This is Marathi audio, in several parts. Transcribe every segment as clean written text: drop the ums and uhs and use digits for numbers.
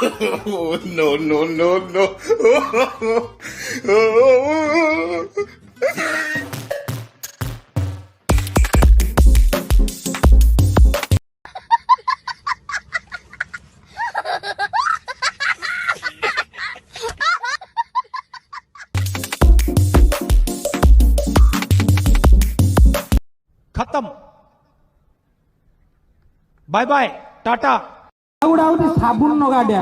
Oh, no, no, no, no. Oh. खत्म. Bye bye tata. एवढा साबून नो गाड्या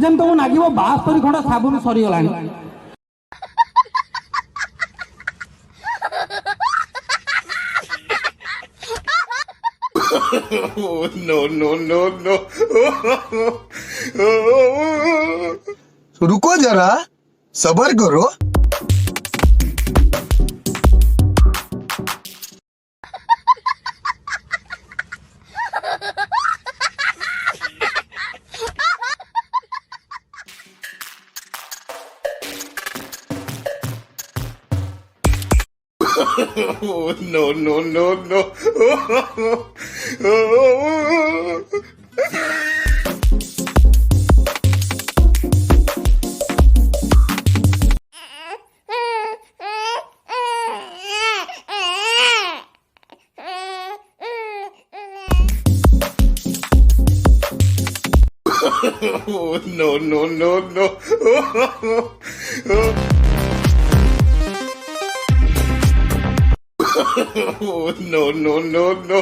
जेम तो नागिबो 72 खंड साबुन सरी गलानी. Oh, no, no, no, no. Oh. रुको जरा, सबर करो. Oh, no, no, no, no. Oh. Oh, no, no, no, no. Oh, no, no, no, no.